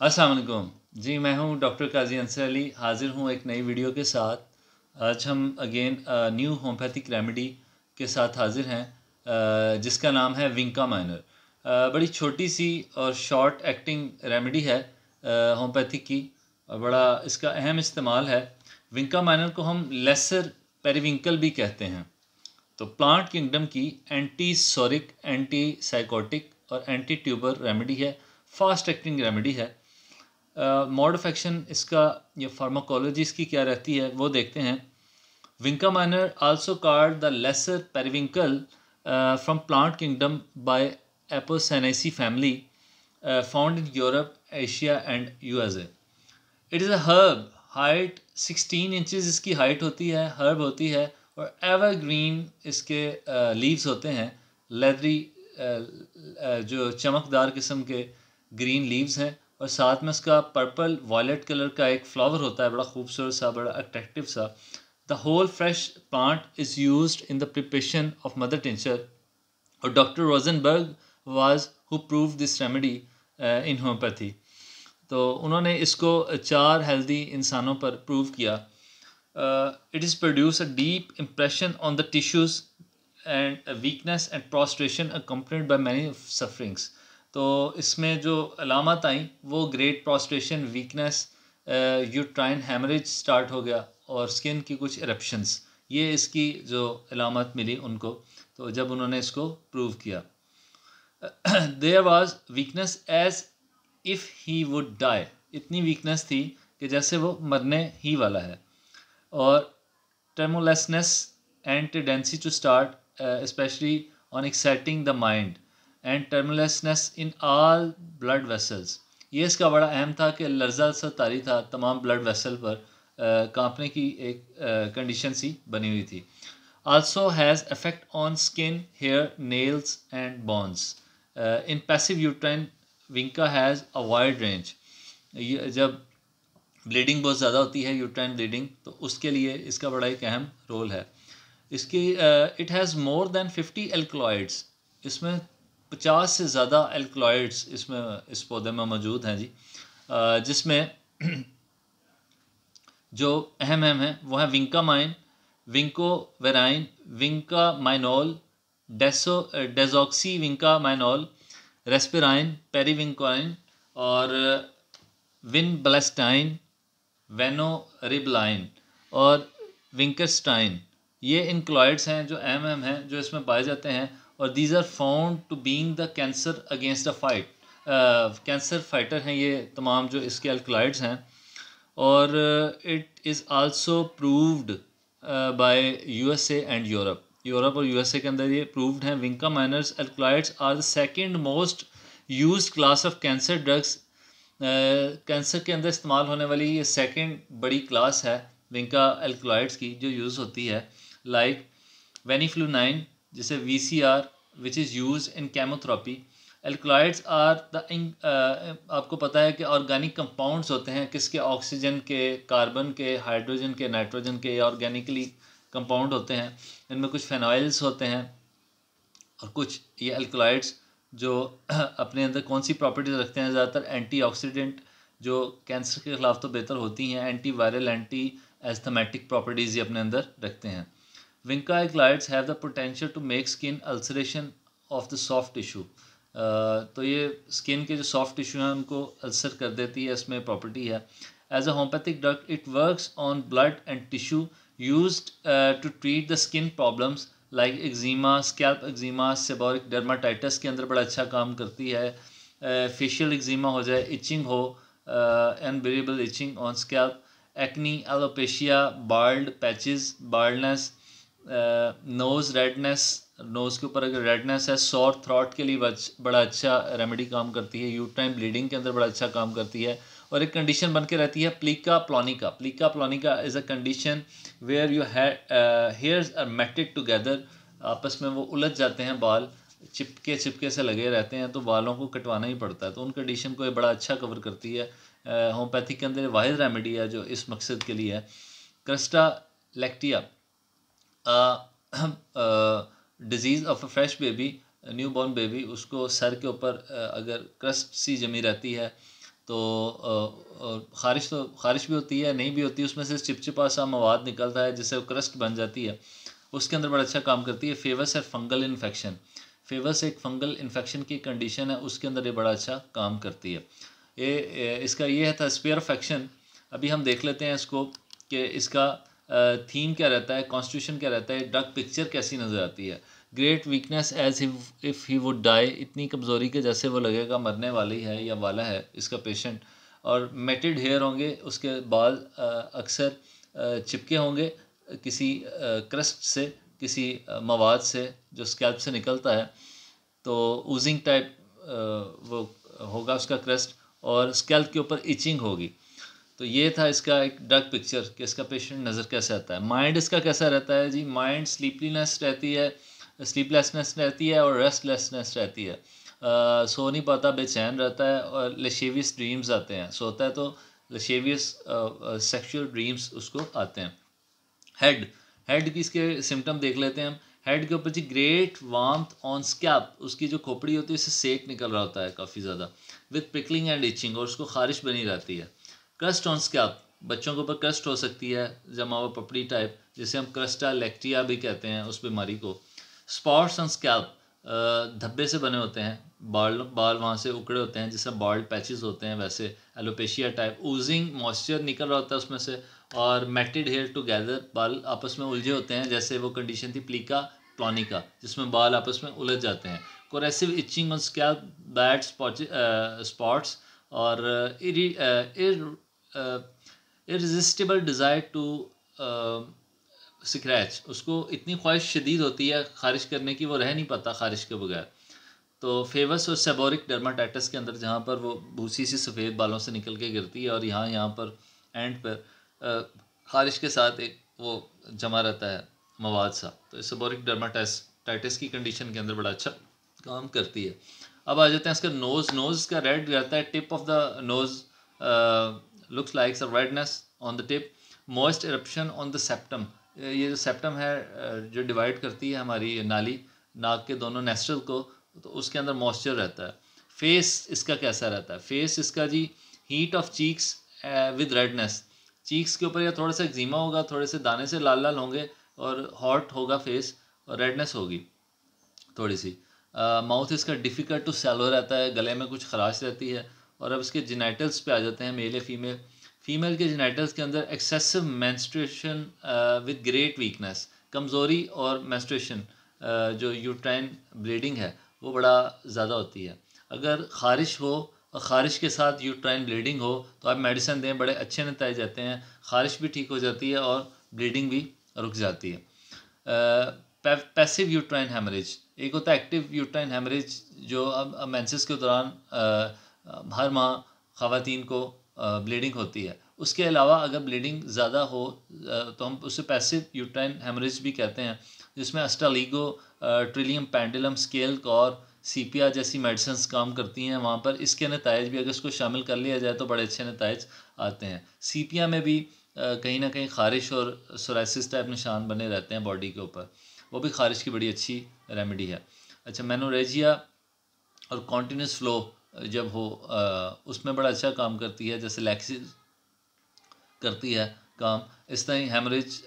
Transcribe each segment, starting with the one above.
अस्सलाम वालेकुम जी। मैं हूं डॉक्टर काजी अंसर अली, हाज़िर हूं एक नई वीडियो के साथ। आज हम अगेन न्यू होम्योपैथिक रेमेडी के साथ हाज़िर हैं, जिसका नाम है विंका माइनर। बड़ी छोटी सी और शॉर्ट एक्टिंग रेमेडी है होम्योपैथिक की, और बड़ा इसका अहम इस्तेमाल है। विंका माइनर को हम लेसर पेरिविंकल भी कहते हैं। तो प्लांट किंगडम की एंटी सोरिक, एंटी साइकोटिक और एंटी ट्यूबर रेमेडी है, फास्ट एक्टिंग रेमेडी है। मोड ऑफ एक्शन इसका, ये फार्माकोलॉजी इसकी क्या रहती है वो देखते हैं। Vinca minor also called the lesser periwinkle from plant kingdom by Apocynaceae family, found in Europe, Asia and USA. It is a herb, height 16 inches इसकी हाइट होती है, हर्ब होती है, और एवरग्रीन इसके लीव्स होते हैं, लेदरी जो चमकदार किस्म के ग्रीन लीव्स हैं, और साथ में उसका पर्पल वायलेट कलर का एक फ्लावर होता है, बड़ा खूबसूरत सा, बड़ा अट्रैक्टिव सा। The whole fresh plant is used in the preparation of mother tincture, और doctor Rosenberg was who prove this remedy in homeopathy. तो उन्होंने इसको 4 हेल्दी इंसानों पर प्रूव किया। It is produce a deep impression on the tissues and weakness and prostration accompanied by many sufferings. तो इसमें जो अलामत आई वो great prostration, weakness, uterine haemorrhage start हो गया, और स्किन की कुछ इरप्शंस, ये इसकी जो अलामत मिली उनको, तो जब उन्होंने इसको प्रूव किया। There was weakness as if he would die, इतनी वीकनेस थी कि जैसे वो मरने ही वाला है। और tremulousness and tendency to start specially on exciting the mind, and tremulousness in all blood vessels. ये इसका बड़ा अहम था कि लर्जा सा तारी था तमाम ब्लड वेसल पर, कांपने की एक कंडीशन सी बनी हुई थी। also has effect on skin, hair, nails and bones. In passive uterine, vinca has a wide range. ये जब ब्लीडिंग बहुत ज़्यादा होती है, यूट्राइन ब्लीडिंग, तो उसके लिए इसका बड़ा एक अहम रोल है। इसकी it has more than 50 alkaloids, इसमें 50 से ज़्यादा एल्कलॉइड्स इसमें इस पौधे में मौजूद हैं जी। जिसमें जो अहम हैं वो है विंकामाइन, विंकोवेराइन, विंकामाइनोल, डेजॉक्सी विंकामाइनोल, रेस्पिराइन, पेरीविंकाइन, और विनब्लेस्टाइन, वेनोरिबलाइन और विंकरस्टाइन। ये इन क्लॉइड्स हैं जो अहम हैं, जो इसमें पाए जाते हैं, और these are found to being the cancer against a fight. Cancer fighter हैं ये तमाम जो इसके अल्कलॉइड्स हैं। और it is also proved by USA and Europe. Europe और यूएसए के अंदर ये प्रूव्ड हैं। Vinca minors alkaloids are the second most used class of cancer drugs. Cancer के अंदर इस्तेमाल होने वाली ये सेकंड बड़ी क्लास है विंका एल्कलॉइड्स की जो यूज़ होती है। लाइक वेनिफ्लुनाइन, जिसे VCR, which is use in chemotherapy. Alkaloids are the आपको पता है कि ऑर्गेनिक कंपाउंड्स होते हैं, किसके, ऑक्सीजन के, कार्बन के, हाइड्रोजन के, नाइट्रोजन के, ऑर्गेनिकली कंपाउंड होते हैं। इनमें कुछ फेनॉइल्स होते हैं, और कुछ ये एल्कलॉइड्स जो अपने अंदर कौन सी प्रॉपर्टीज रखते हैं, ज़्यादातर एंटीऑक्सीडेंट, जो कैंसर के ख़िलाफ़ तो बेहतर होती हैं, anti viral, anti asthmatic properties ये अपने अंदर रखते हैं। Vinca alkaloids have the potential to make skin ulceration of the soft tissue. तो ये स्किन के जो सॉफ्ट टिश्यू हैं उनको अल्सर कर देती है, इसमें प्रॉपर्टी है। As a homeopathic drug it works on blood and tissue used to treat the skin problems like eczema, scalp eczema, seborrheic dermatitis के अंदर बड़ा अच्छा काम करती है। फेशियल एक्जिमा हो जाए, इचिंग हो, unbearable itching on scalp, acne, alopecia, bald patches, baldness, nose redness, nose के ऊपर अगर रेडनेस है, सॉर थ्रॉट के लिए बड़ा अच्छा रेमेडी काम करती है। यूट्राइन ब्लीडिंग के अंदर बड़ा अच्छा काम करती है। और एक कंडीशन बन के रहती है plica polonica. Plica polonica is a condition where you hairs are matted together, आपस में वो उलझ जाते हैं, बाल चिपके चिपके से लगे रहते हैं, तो बालों को कटवाना ही पड़ता है। तो उन कंडीशन को ये बड़ा अच्छा कवर करती है। होम्योपैथिक के अंदर वाहिद रेमेडी है जो इस मकसद के लिए है। Crusta lactea, disease of a fresh baby, new born baby, उसको सर के ऊपर अगर क्रस्ट सी जमी रहती है तो ख़ारिश भी होती है, नहीं भी होती, उसमें से चिपचिपा सा मवाद निकलता है जिससे वो क्रस्ट बन जाती है, उसके अंदर बड़ा अच्छा काम करती है। फेवस है फंगल इन्फेक्शन, फेवस एक फंगल इन्फेक्शन की कंडीशन है, उसके अंदर ये बड़ा अच्छा काम करती है। इसका ये था स्फीयर ऑफ एक्शन। अभी हम देख लेते हैं इसको कि इसका थीम क्या रहता है, कॉन्स्टिट्यूशन क्या रहता है, ड्रग पिक्चर कैसी नज़र आती है। Great weakness as if he would die, इतनी कमज़ोरी के जैसे वो लगेगा मरने वाली है या वाला है इसका पेशेंट। और मेटेड हेयर होंगे, उसके बाल अक्सर चिपके होंगे किसी क्रस्ट से, किसी मवाद से जो स्कैल्प से निकलता है, तो ऊजिंग टाइप वो होगा उसका क्रस्ट, और स्कैल्प के ऊपर इचिंग होगी। तो ये था इसका एक ड्रग पिक्चर कि इसका पेशेंट नज़र कैसे आता है। माइंड इसका कैसा रहता है जी, माइंड स्लीपलेसनेस रहती है और रेस्टलेसनेस रहती है। सो नहीं पाता, बेचैन रहता है और लेशेवियस ड्रीम्स आते हैं, सोता है तो लेशेवियस सेक्सुअल ड्रीम्स उसको आते हैं। हेड की इसके सिम्टम देख लेते हैं हम। हेड के ऊपर जी ग्रेट वार्मथ ऑन स्कैल्प, उसकी जो खोपड़ी होती है उससे सेक निकल रहा होता है काफ़ी ज़्यादा, विद प्रिकलिंग एंड इचिंग, और उसको खारिश बनी रहती है। क्रस्ट ऑन स्कैल्प, बच्चों के ऊपर क्रस्ट हो सकती है, जमा हुआ पपड़ी टाइप, जिसे हम क्रस्टा लेक्टिया भी कहते हैं उस बीमारी को। स्पॉट्स ऑन स्कैल्प, धब्बे से बने होते हैं, बाल वहाँ से उकड़े होते हैं, जिससे बाल्ड पैचेस होते हैं, वैसे एलोपेशिया टाइप। ऊजिंग, मॉइस्चर निकल रहा होता है उसमें से, और मैटेड हेयर टुगेदर, बाल आपस में उलझे होते हैं, जैसे वो कंडीशन थी प्लीका प्लॉनिका जिसमें बाल आपस में उलझ जाते हैं। Corrosive itching on scalp, bad spots, और इररेजिस्टिबल डिज़ायर टू स्क्रैच, उसको इतनी ख्वाहिश शदीद होती है खारिश करने की, वो रह नहीं पाता खारिश के बगैर। तो फेवस और सेबोरिक डर्माटाइटिस के अंदर जहाँ पर वो भूसी सी सफ़ेद बालों से निकल के गिरती है और यहाँ पर एंड पर खारिश के साथ एक वो जमा रहता है मवाद सा, तो सेबोरिक डर्माटाइटिस की कंडीशन के अंदर बड़ा अच्छा काम करती है। अब आ जाते हैं इसका नोज़ का रेड रहता है, tip of the nose looks like a redness on the tip, moist eruption on the septum, ये जो सेप्टम है जो डिवाइड करती है हमारी नाली नाक के दोनों नेस्ट्रल को, तो उसके अंदर मॉइस्चर रहता है। फेस इसका कैसा रहता है, फेस इसका जी heat of cheeks with redness, cheeks के ऊपर या थोड़ा सा एक्जिमा होगा, थोड़े से दाने से लाल लाल होंगे, और हॉट होगा फेस, और रेडनेस होगी थोड़ी सी। माउथ इसका डिफ़िकल्ट टू सैलो रहता है, गले में कुछ खराश रहती है। और अब इसके जेनिटल्स पे आ जाते हैं, मेल या फीमेल। फीमेल के जेनिटल्स के अंदर excessive menstruation with great weakness, कमज़ोरी और मेंस्ट्रुएशन जो यूट्राइन ब्लीडिंग है वो बड़ा ज़्यादा होती है। अगर ख़ारिश हो और ख़ारिश के साथ यूट्राइन ब्लीडिंग हो तो आप मेडिसिन दें, बड़े अच्छे नतीजे जाते हैं, ख़ारिश भी ठीक हो जाती है और ब्लीडिंग भी रुक जाती है। पैसिव यूट्राइन हेमरेज, एक होता है एक्टिव यूट्राइन हेमरेज जो अब मेंसेस के दौरान हर माह ख़वातीन को ब्लीडिंग होती है। उसके अलावा अगर ब्लीडिंग ज़्यादा हो तो हम उसे पैसिव यूट्राइन हेमरेज भी कहते हैं, जिसमें अस्टालीगो, ट्रिलियम पेंडुलम, स्केल कॉर, सीपिया जैसी मेडिसिन्स काम करती हैं वहाँ पर। इसके नताइज भी अगर इसको शामिल कर लिया जाए तो बड़े अच्छे नताइज आते हैं। सीपिया में भी कहीं ना कहीं ख़ारिश और सोराइसिस टाइप निशान बने रहते हैं बॉडी के ऊपर, वो भी ख़ारिश की बड़ी अच्छी रेमेडी है। अच्छा, मेनोरेजिया और कॉन्टीन्यूस फ्लो जब हो उसमें बड़ा अच्छा काम करती है, जैसे लैक्सिस करती है काम। इस तरह हेमरेज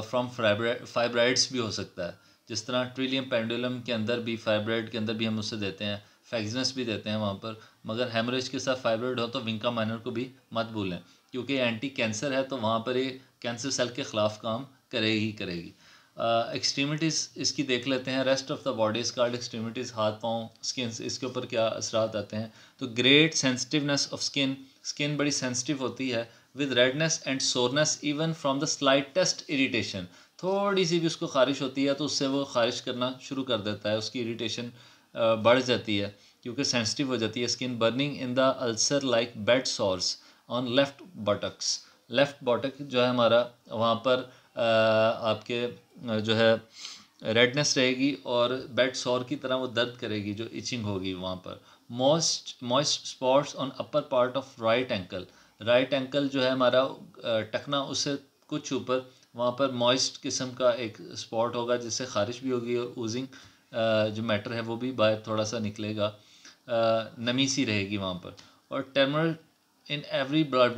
फ्रॉम फाइब्राइड्स भी हो सकता है, जिस तरह ट्रिलियम पेंडुलम के अंदर भी, फाइब्राइड के अंदर भी हम उससे देते हैं, फैक्जनस भी देते हैं वहाँ पर। मगर हेमरेज के साथ फाइब्राइड हो तो विंका माइनर को भी मत भूलें, क्योंकि एंटी कैंसर है, तो वहाँ पर ये कैंसर सेल के ख़िलाफ़ काम करेगी। एक्सट्रीमिटीज़ इसकी देख लेते हैं। Rest of the body is called extremities, हाथ पाँव स्किन, इसके ऊपर क्या असरात आते हैं। तो ग्रेट सेंसिटिवनेस ऑफ स्किन बड़ी सेंसिटिव होती है, with redness and soreness even from the slightest irritation, थोड़ी सी भी उसको ख़ारिश होती है तो उससे वो ख़ारिश करना शुरू कर देता है, उसकी इरीटेशन बढ़ जाती है क्योंकि सेंसिटिव हो जाती है skin. Burning in the ulcer like bed sores on left buttocks, left buttock जो है हमारा, वहाँ पर आपके जो है रेडनेस रहेगी और बेड सॉर की तरह वो दर्द करेगी, जो इचिंग होगी वहाँ पर। Moist spots on upper part of right ankle जो है हमारा टखना, उससे कुछ ऊपर वहाँ पर मॉइस्ट किस्म का एक स्पॉट होगा, जिससे ख़ारिश भी होगी और ऊजिंग जो मैटर है वो भी बाहर थोड़ा सा निकलेगा, नमी सी रहेगी वहाँ पर। और इन एवरी ब्लड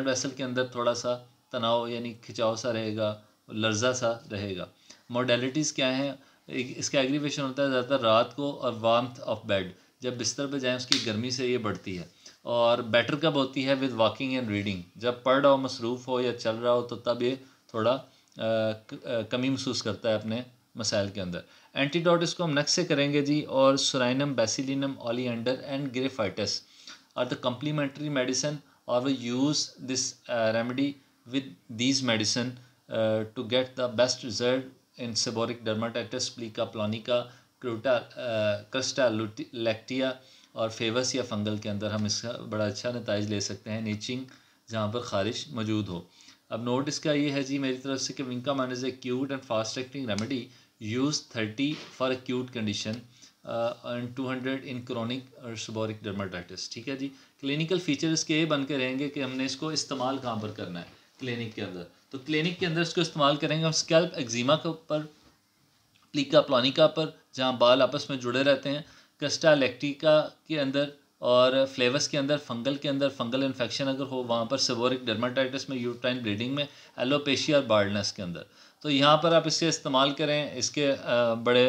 वेसल के अंदर थोड़ा सा तनाव यानी खिंचाव सा रहेगा, लर्जा सा रहेगा। मॉडलिटीज़ क्या हैं? इसका एग्रीवेशन होता है ज़्यादातर रात को और वार्मथ ऑफ बेड, जब बिस्तर पे जाएं उसकी गर्मी से ये बढ़ती है। और बेटर कब होती है? विद वॉकिंग एंड रीडिंग, जब पढ़ रहा हो, मसरूफ़ हो या चल रहा हो, तो तब ये थोड़ा कमी महसूस करता है अपने मसाइल के अंदर। एंटीडोट इसको हम नक्स से करेंगे जी। और psorinum, bacillinum, oleander and graphites are the complementary medicine, और we use this remedy with these medicine to get the best result in seborrheic dermatitis, plica plonica, crustulactia और फेवस या फंगल के अंदर हम इसका बड़ा अच्छा नताइज ले सकते हैं, नीचिंग जहाँ पर खारिश मौजूद हो। अब नोट इसका ये है जी मेरी तरफ से कि vinca minor is acute and fast acting remedy, use 30 for acute condition and 200 in chronic और सेबोरिक डर्माटाइटिस। ठीक है जी। क्लिनिकल फीचर्स के ये बन के रहेंगे कि हमने इसको इस्तेमाल कहाँ पर करना है क्लिनिक के अंदर। तो क्लिनिक के अंदर इसको इस्तेमाल करेंगे हम स्कैल्प एक्जिमा के ऊपर, प्लीका प्लॉनिका पर जहाँ बाल आपस में जुड़े रहते हैं, क्रिस्टालेक्टिका के अंदर, और फ्लेवस के अंदर, फंगल के अंदर, फंगल इन्फेक्शन अगर हो वहाँ पर, सेबोरिक डर्माटाइटिस में, यूट्राइन ब्लीडिंग में, एलोपेशिया और बार्डनेस के अंदर। तो यहाँ पर आप इससे इस्तेमाल करें। इसके बड़े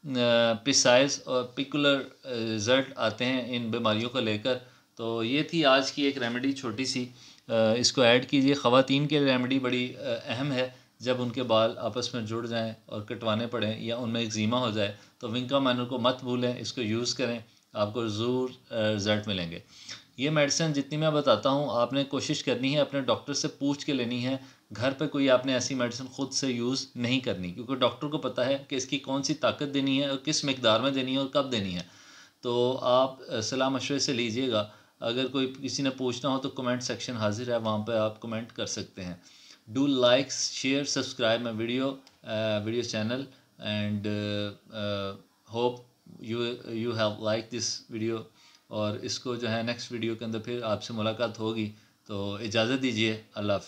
प्रिसाइज और पिकुलर रिज़ल्ट आते हैं इन बीमारियों को लेकर। तो ये थी आज की एक रेमेडी छोटी सी, इसको ऐड कीजिए। ख़वातीन के लिए रेमेडी बड़ी अहम है, जब उनके बाल आपस में जुड़ जाएं और कटवाने पड़ें या उनमें एक्जिमा हो जाए तो विंकामैन को मत भूलें, इसको यूज़ करें, आपको ज़रूर रिज़ल्ट मिलेंगे। ये मेडिसिन जितनी मैं बताता हूँ आपने कोशिश करनी है अपने डॉक्टर से पूछ के लेनी है। घर पे कोई आपने ऐसी मेडिसिन ख़ुद से यूज़ नहीं करनी, क्योंकि डॉक्टर को पता है कि इसकी कौन सी ताकत देनी है और किस मिकदार में देनी है और कब देनी है। तो आप सलाह मशवरे से लीजिएगा। अगर कोई किसी ने पूछना हो तो कमेंट सेक्शन हाजिर है, वहाँ पे आप कमेंट कर सकते हैं। Do like, share, subscribe my video channel and hope you have like this video. और इसको जो है नेक्स्ट वीडियो के अंदर फिर आपसे मुलाकात होगी। तो इजाज़त दीजिए, अल्लाह हाफ़िज़।